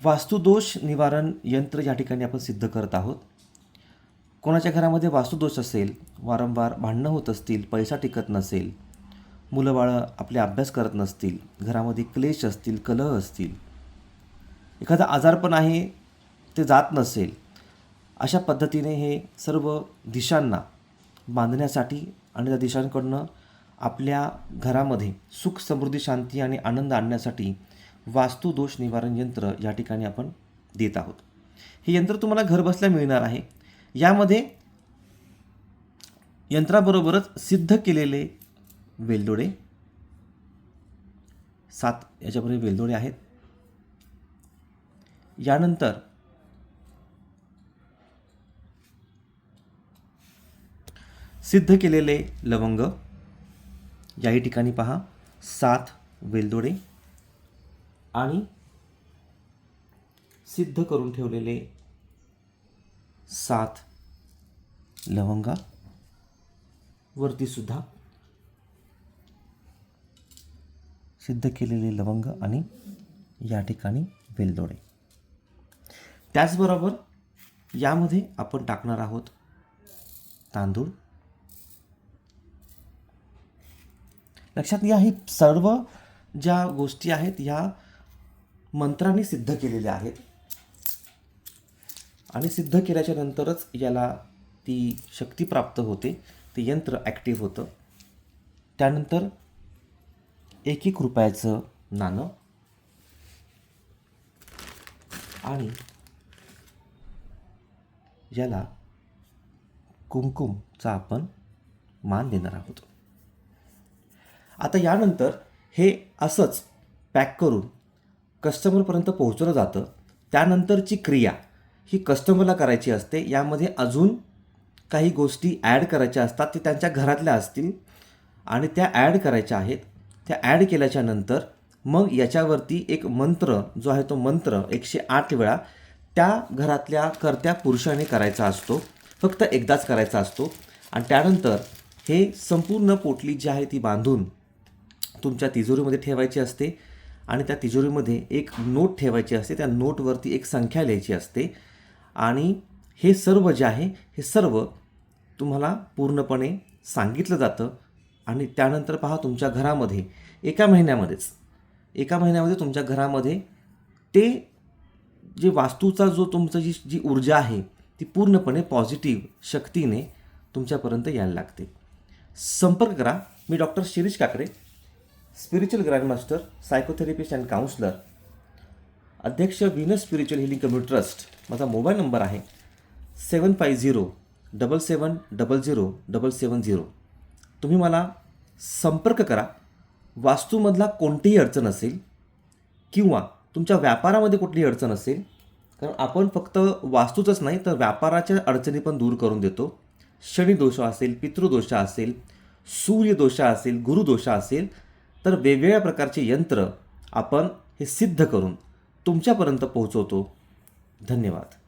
वास्तुदोष निवारण यंत्र या ठिकाणी आपण सिद्ध करत आहोत. कोणाच्या घरामध्ये वास्तुदोष असेल, वारंवार भांडणं होत असतील, पैसा टिकत नसेल, मुलं-बाळं आपले अभ्यास करत नसतील, घरामध्ये क्लेश असतील, कलह असतील, एखादा आजारपण आहे ते जात नसेल, अशा पद्धतीने हे सर्व दिशांना बांधण्यासाठी आणि त्या दिशांकडून आपल्या घरामध्ये सुख, समृद्धी, शांती आणि आनंद आणण्यासाठी वास्तुदोष निवारण यंत्र या ठिकाणी आपण देत आहोत. हे यंत्र तुम्हाला घरबसल्या मिळणार आहे. यामध्ये यंत्राबरोबरच सिद्ध केलेले वेलदोडे 7 याच्याबरोबर वेलदोडे आहेत. यानंतर सिद्ध केलेले लवंग याही ठिकाणी पहा 7 वेलदोडे आणि सिद्ध करून ठेवलेले 7 लवंगा वरती सुद्धा सिद्ध केलेले लवंग आणि या ठिकाणी वेलदोडे. त्याचबरोबर यामध्ये आपण टाकणार आहोत तांदूळ. लक्षात घ्या, ही सर्व ज्या गोष्टी आहेत ह्या मंत्राने सिद्ध केलेल्या आहेत आणि सिद्ध केल्याच्या नंतरच याला ती शक्ती प्राप्त होते, ते यंत्र ॲक्टिव्ह होतं. त्यानंतर 1-1 रुपयाचं नाणं आणि याला कुंकुमचा आपण मान देणार आहोत. आता यानंतर हे असंच पॅक करून कस्टमरपर्यंत पोहोचवलं जातं. त्यानंतरची क्रिया ही कस्टमरला करायची असते. यामध्ये अजून काही गोष्टी ॲड करायच्या असतात, ते त्यांच्या घरातल्या असतील आणि त्या ॲड करायच्या आहेत. त्या ॲड केल्याच्या नंतर मग याच्यावरती एक मंत्र जो आहे तो मंत्र 108 वेळा त्या घरातल्या कर्त्या पुरुषाने करायचा असतो. फक्त एकदाच करायचा असतो आणि त्यानंतर हे संपूर्ण पोटली जी आहे ती बांधून तुमच्या तिजोरीमध्ये ठेवायची असते आणि त्या तिजोरीमध्ये एक नोट ठेवायची असते. त्या नोटवरती एक संख्या लिहायची असते आणि हे सर्व जे आहे हे सर्व तुम्हाला पूर्णपणे सांगितलं जातं. आणि त्यानंतर पहा, तुमच्या घरामध्ये एका महिन्यामध्ये तुमच्या घरामध्ये ते जे वास्तूचा जो तुमचं जी ऊर्जा आहे ती पूर्णपणे पॉझिटिव्ह शक्तीने तुमच्यापर्यंत यायला लागते. संपर्क करा. मी doctor Shirish Kakade, spiritual grandmaster, psychotherapist and counsellor, अध्यक्ष Venus spiritual healing community trust. माझा मोबाईल नंबर आहे 7507700770. तुम्ही मला संपर्क करा. वास्तूमधला कोणतीही अडचण असेल किंवा तुमच्या व्यापारामध्ये कुठलीही अडचण असेल, कारण आपण फक्त वास्तूचंच नाही तर व्यापाराच्या अडचणी पण दूर करून देतो. शनिदोष असेल, पितृदोष असेल, सूर्यदोष असेल, गुरुदोष असेल, तर वेगवेगळ्या प्रकारचे यंत्र आपण हे सिद्ध करून तुमच्यापर्यंत पोहोचवतो. धन्यवाद.